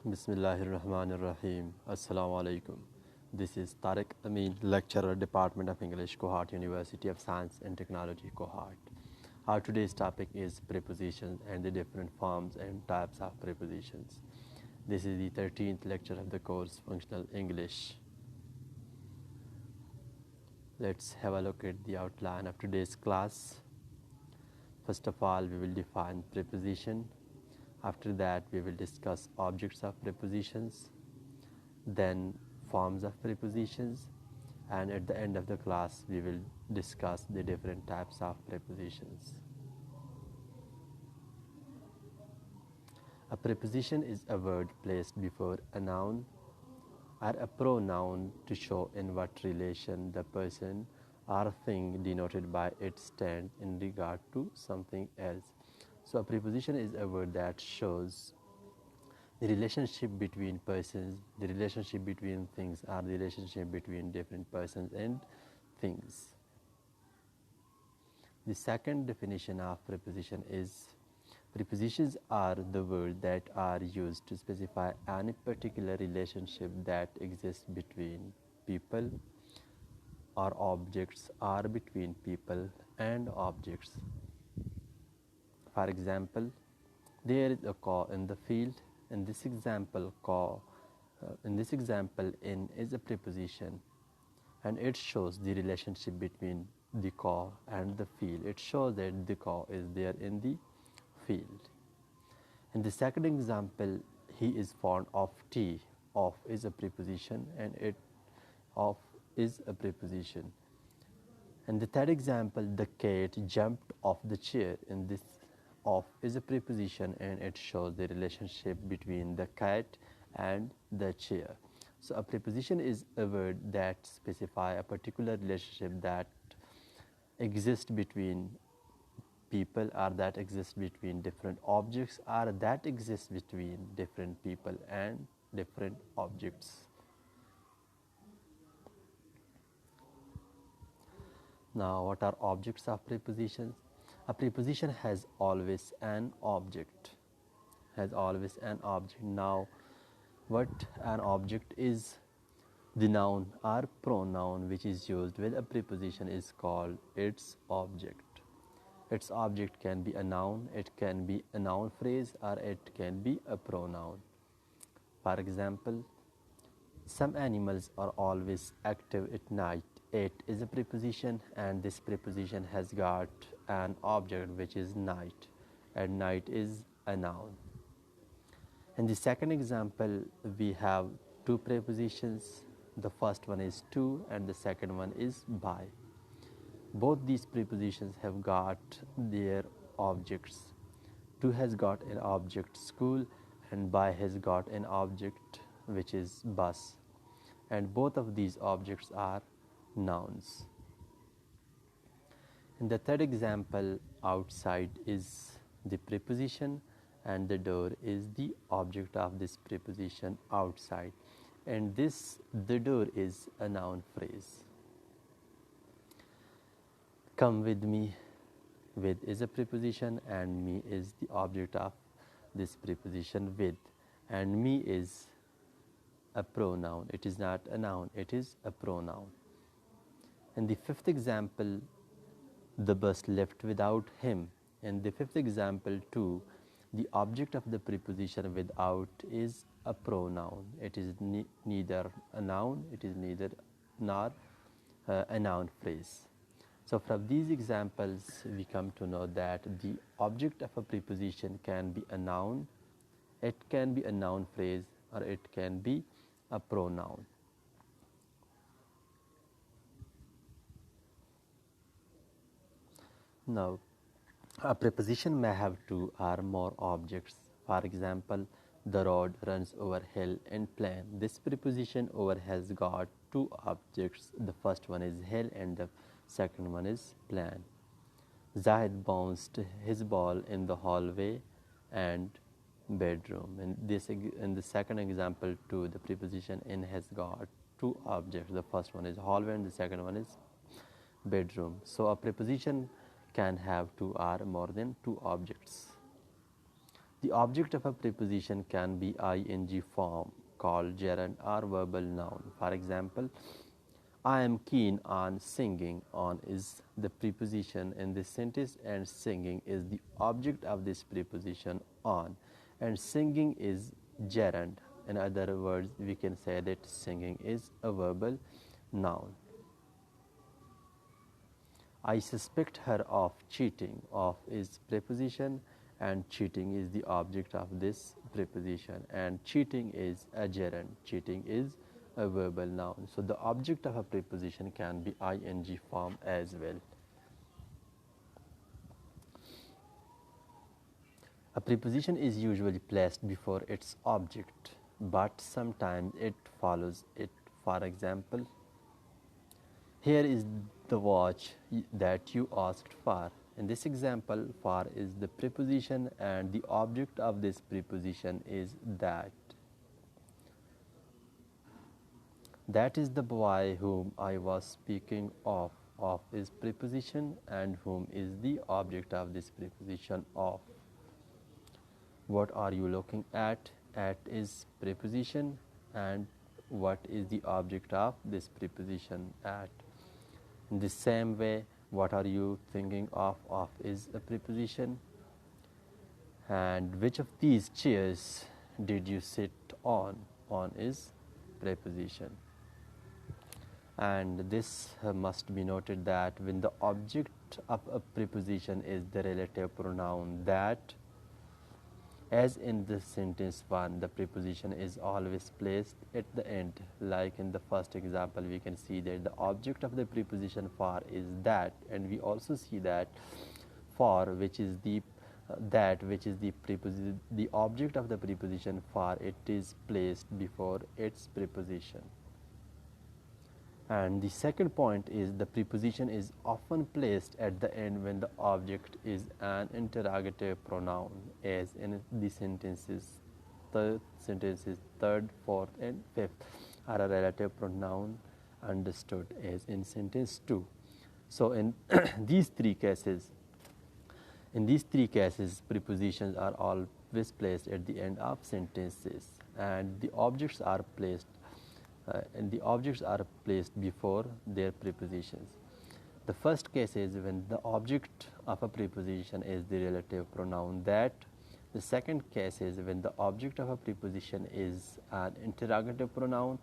Bismillahirrahmanirrahim. Assalamu alaikum. This is Tariq Amin, lecturer, Department of English, Cohort, University of Science and Technology, Cohort. Our today's topic is prepositions and the different forms and types of prepositions. This is the 13th lecture of the course Functional English. Let's have a look at the outline of today's class. First of all, we will define preposition. After that, we will discuss objects of prepositions, then forms of prepositions, and at the end of the class, we will discuss the different types of prepositions. A preposition is a word placed before a noun or a pronoun to show in what relation the person or thing denoted by it stands in regard to something else. So a preposition is a word that shows the relationship between persons, the relationship between things, or the relationship between different persons and things. The second definition of preposition is prepositions are the words that are used to specify any particular relationship that exists between people or objects or between people and objects. For example, there is a cow in the field. In this example, in is a preposition, and it shows the relationship between the cow and the field. It shows that the cow is there in the field. In the second example, he is fond of tea. Of is a preposition, and it of is a preposition. In the third example, the cat jumped off the chair. In this, of is a preposition, and it shows the relationship between the cat and the chair. So a preposition is a word that specifies a particular relationship that exists between people, or that exists between different objects, or that exists between different people and different objects. Now, what are objects of prepositions? A preposition has always an object. Now, what an object is? The noun or pronoun which is used with a preposition is called its object. Its object can be a noun, it can be a noun phrase, or it can be a pronoun. For example, some animals are always active at night. It is a preposition, and this preposition has got an object which is night, and night is a noun. In the second example, we have two prepositions. The first one is to, and the second one is by. Both these prepositions have got their objects. To has got an object, school, and by has got an object which is bus, and both of these objects are nouns. In the third example, outside is the preposition, and the door is the object of this preposition, outside, and the door is a noun phrase. Come with me. With is a preposition, and me is the object of this preposition with, and me is a pronoun. It is not a noun, it is a pronoun. In the fifth example, the bus left without him. In the fifth example too, the object of the preposition without is a pronoun. It is neither a noun, it is neither nor a noun phrase. So from these examples, we come to know that the object of a preposition can be a noun, it can be a noun phrase, or it can be a pronoun. Now, a preposition may have two or more objects. For example, the road runs over hill and plain. This preposition over has got two objects. The first one is hill and the second one is plain. Zahid bounced his ball in the hallway and bedroom. In the second example too, the preposition in has got two objects. The first one is hallway and the second one is bedroom. So a preposition can have two or more than two objects. The object of a preposition can be ing form called gerund or verbal noun. For example, I am keen on singing. On is the preposition in this sentence and singing is the object of this preposition on, and singing is gerund. In other words, we can say that singing is a verbal noun. I suspect her of cheating. Of is preposition and cheating is the object of this preposition, and cheating is a gerund. Cheating is a verbal noun. So the object of a preposition can be ing form as well. A preposition is usually placed before its object, but sometimes it follows it. For example, here is the watch that you asked for. In this example, for is the preposition and the object of this preposition is that. That is the boy whom I was speaking of. Of is preposition and whom is the object of this preposition of. What are you looking at? At is preposition and what is the object of this preposition at. In the same way, what are you thinking of? Of is a preposition. And which of these chairs did you sit on? On is preposition. And this must be noted that when the object of a preposition is the relative pronoun that, as in the sentence 1, the preposition is always placed at the end. Like in the first example, we can see that the object of the preposition for is that, and we also see that for, which is the that which is the preposition, the object of the preposition for, it is placed before its preposition. And the second point is the preposition is often placed at the end when the object is an interrogative pronoun, as in the sentences third, fourth, and fifth are a relative pronoun understood as in sentence 2. So in these three cases, prepositions are always placed at the end of sentences, and the objects are placed before their prepositions. The first case is when the object of a preposition is the relative pronoun that. The second case is when the object of a preposition is an interrogative pronoun,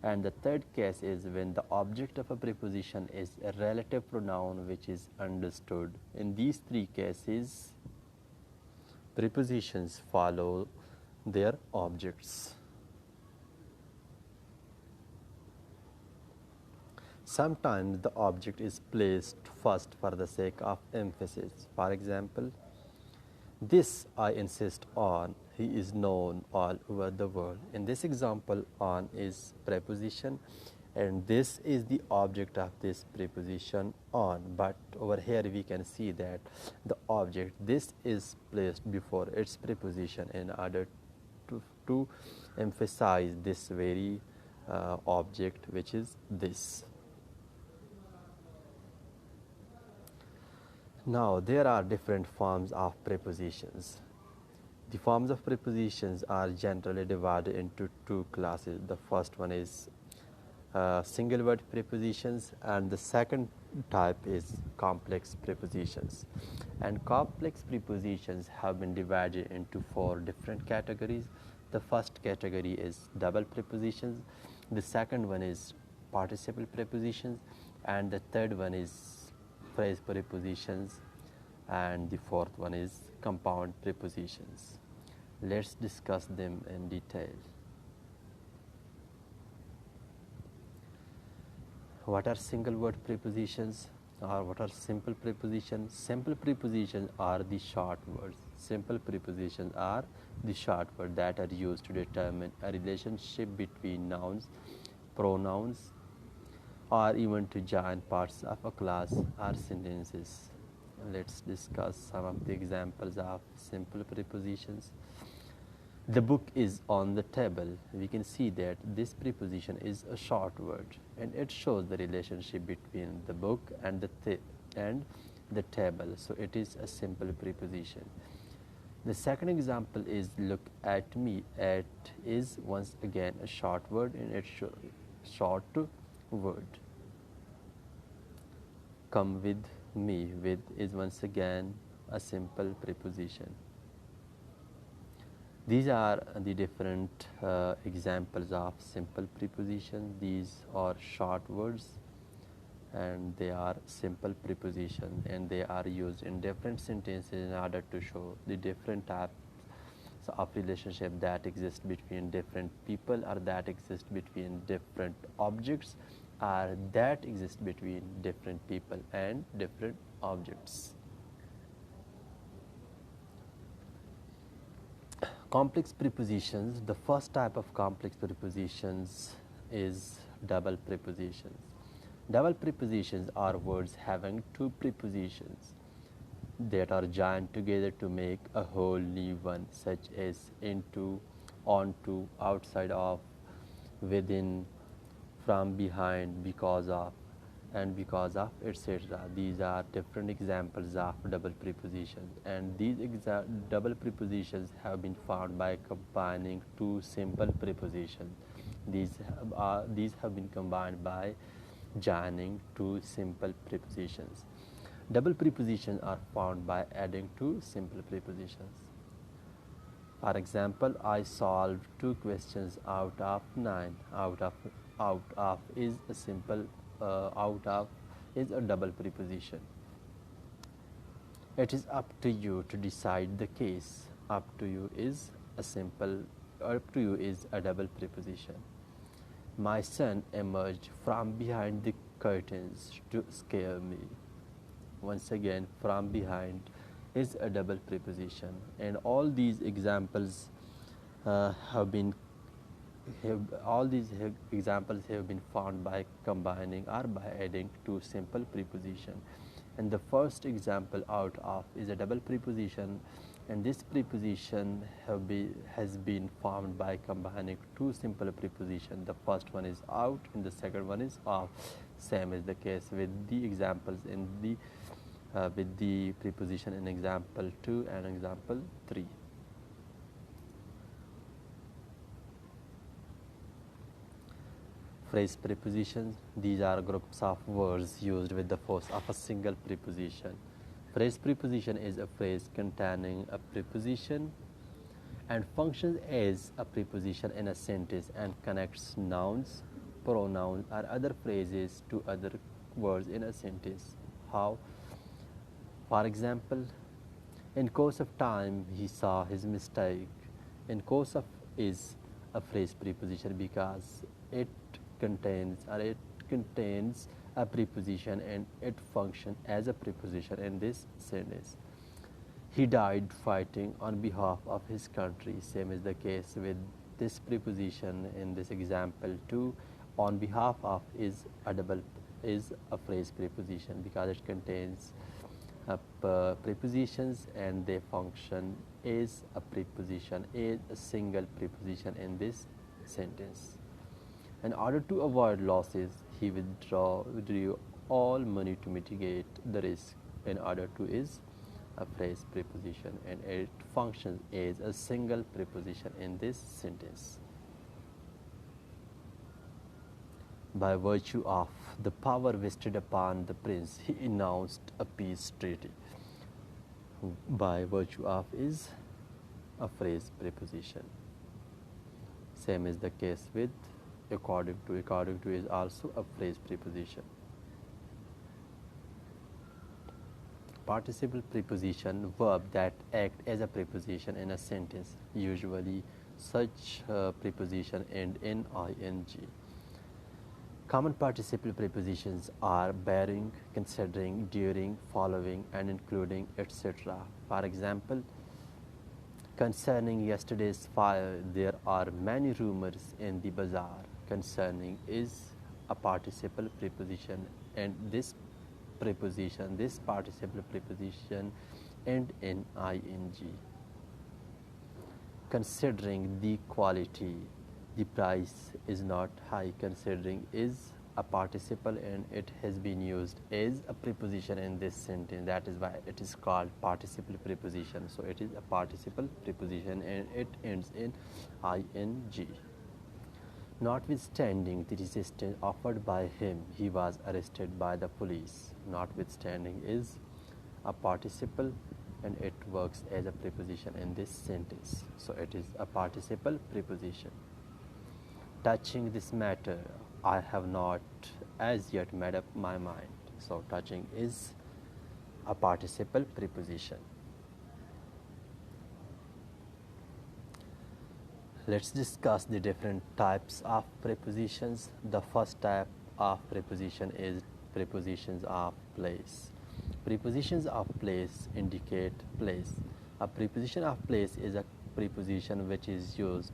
and the third case is when the object of a preposition is a relative pronoun which is understood. In these three cases, prepositions follow their objects. Sometimes the object is placed first for the sake of emphasis. For example, this I insist on, he is known all over the world. In this example, on is preposition and this is the object of this preposition on. But over here we can see that the object, this is placed before its preposition in order to emphasize this very object, which is this. Now, there are different forms of prepositions. The forms of prepositions are generally divided into two classes. The first one is single word prepositions, and the second type is complex prepositions. And complex prepositions have been divided into 4 different categories. The first category is double prepositions, the second one is participle prepositions, and the third one is phrase prepositions, and the fourth one is compound prepositions. Let's discuss them in detail. What are single word prepositions, or what are simple prepositions? Simple prepositions are the short words. Simple prepositions are the short words that are used to determine a relationship between nouns, pronouns, or even to join parts of a class or sentences. Let's discuss some of the examples of simple prepositions. The book is on the table. We can see that this preposition is a short word and it shows the relationship between the book and the table. So it is a simple preposition. The second example is look at me. At is once again a short word in its short word. Come with me. With is once again a simple preposition. These are the different examples of simple prepositions. These are short words and they are simple prepositions, and they are used in different sentences in order to show the different types of relationship that exist between different people, or that exist between different objects, or that exist between different people and different objects. Complex prepositions. The first type of complex prepositions is double prepositions. Double prepositions are words having two prepositions that are joined together to make a whole new one, such as into, onto, outside of, within, from, behind, because of, and because of, etc. These are different examples of double prepositions, and these double prepositions have been found by combining two simple prepositions. These have been combined by joining two simple prepositions. Double prepositions are found by adding two simple prepositions. For example, I solved 2 questions out of 9. Out of is a simple out of is a double preposition. It is up to you to decide the case. Up to you is a double preposition. My son emerged from behind the curtains to scare me. Once again, from behind is a double preposition, and all these examples have been found by combining or by adding two simple prepositions. And the first example, out of, is a double preposition, and this preposition has been found by combining two simple prepositions. The first one is out and the second one is of. Same is the case with the examples in the with the preposition in example 2 and example 3. Phrase prepositions. These are groups of words used with the force of a single preposition. Phrase preposition is a phrase containing a preposition and functions as a preposition in a sentence and connects nouns, pronouns, or other phrases to other words in a sentence. How? For example, in course of time he saw his mistake. In course of is a phrase preposition because it contains a preposition and it functions as a preposition in this sentence. He died fighting on behalf of his country. Same is the case with this preposition in this example too. On behalf of is a phrase preposition because it contains prepositions and they function as a preposition, as a single preposition in this sentence. In order to avoid losses, he withdrew all money to mitigate the risk. In order to is a phrase preposition and it functions as a single preposition in this sentence. By virtue of the power vested upon the prince, he announced a peace treaty. By virtue of is a phrase preposition. Same is the case with according to. According to is also a phrase preposition. Participle preposition, verb that act as a preposition in a sentence. Usually such preposition end in ing. Common participle prepositions are bearing, considering, during, following, and including, etc. For example, concerning yesterday's fire, there are many rumors in the bazaar. Concerning is a participle preposition, and this participle preposition end in ing. Considering the quality, the price is not high. Considering is a participle and it has been used as a preposition in this sentence. That is why it is called participle preposition. So it is a participle preposition and it ends in ing. Notwithstanding the resistance offered by him, he was arrested by the police. Notwithstanding is a participle and it works as a preposition in this sentence. So it is a participle preposition. Touching this matter, I have not as yet made up my mind. So touching is a participle preposition. Let's discuss the different types of prepositions. The first type of preposition is prepositions of place. Prepositions of place indicate place. A preposition of place is a preposition which is used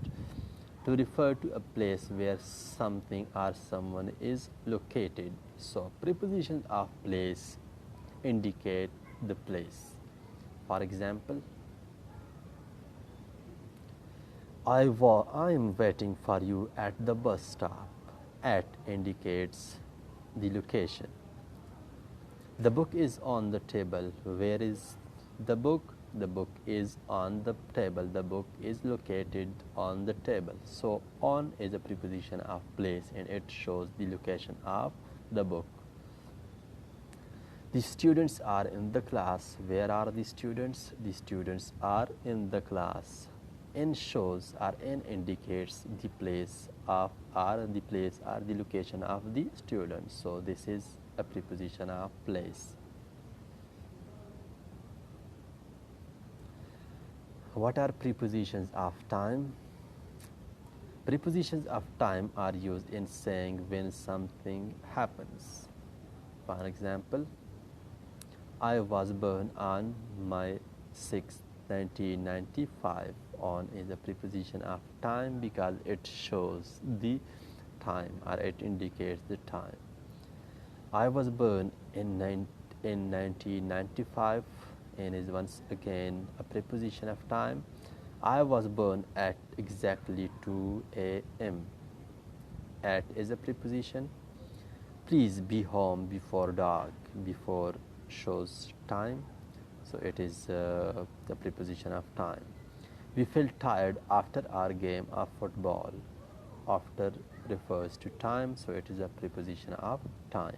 to refer to a place where something or someone is located. So prepositions of place indicate the place. For example, I am waiting for you at the bus stop. At indicates the location. The book is on the table. Where is the book? The book is on the table. The book is located on the table. So on is a preposition of place and it shows the location of the book. The students are in the class. Where are the students? The students are in the class. In shows or in indicates the place of or the place or the location of the student. So this is a preposition of place. What are prepositions of time? Prepositions of time are used in saying when something happens. For example, I was born on May 6, 1995. On is a preposition of time because it shows the time or it indicates the time. I was born in 1995 and is once again a preposition of time. I was born at exactly 2 a.m. At is a preposition. Please be home before dark. Before shows time, so it is the preposition of time. We felt tired after our game of football. After refers to time, so it is a preposition of time.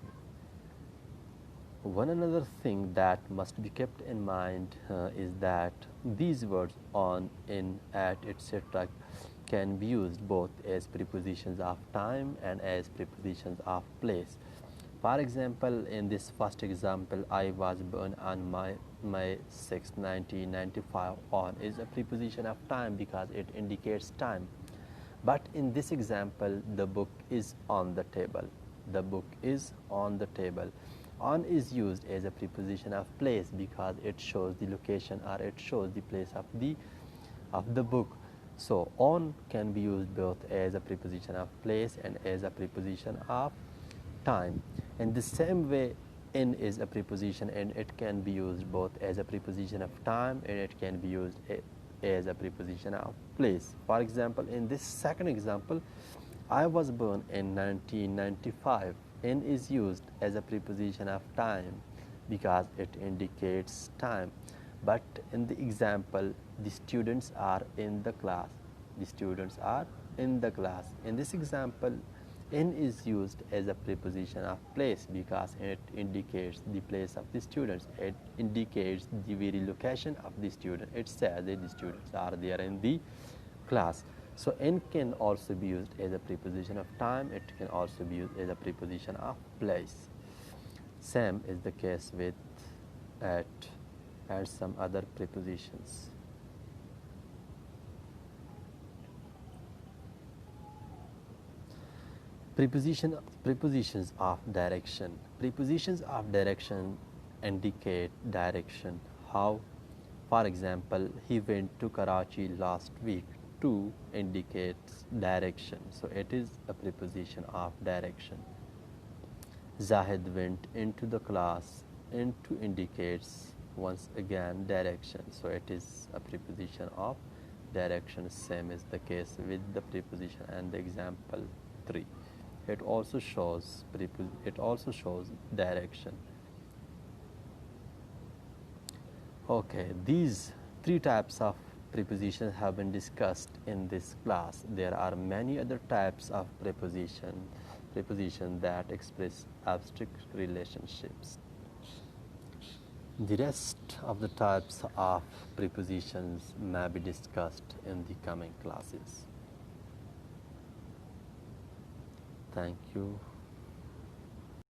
One another thing that must be kept in mind is that these words on, in, at, etc. can be used both as prepositions of time and as prepositions of place. For example, in this first example, I was born on May 6, 1995. On is a preposition of time because it indicates time. But in this example, the book is on the table. The book is on the table. On is used as a preposition of place because it shows the location or it shows the place of the book. So on can be used both as a preposition of place and as a preposition of time. In the same way, in is a preposition and it can be used both as a preposition of time and it can be used as a preposition of place. For example, in this second example, I was born in 1995. In is used as a preposition of time because it indicates time. But in the example, the students are in the class. The students are in the class. In this example, in is used as a preposition of place because it indicates the place of the students. It indicates the very location of the student. It says that the students are there in the class. So in can also be used as a preposition of time. It can also be used as a preposition of place. Same is the case with at and some other prepositions. Prepositions of direction. Prepositions of direction indicate direction. How? For example, he went to Karachi last week. To indicates direction, so it is a preposition of direction. Zahid went into the class. Into indicates once again direction, so it is a preposition of direction. Same is the case with the preposition and the example 3. it also shows direction. Okay, these three types of prepositions have been discussed in this class. There are many other types of preposition that express abstract relationships. The rest of the types of prepositions may be discussed in the coming classes. Thank you.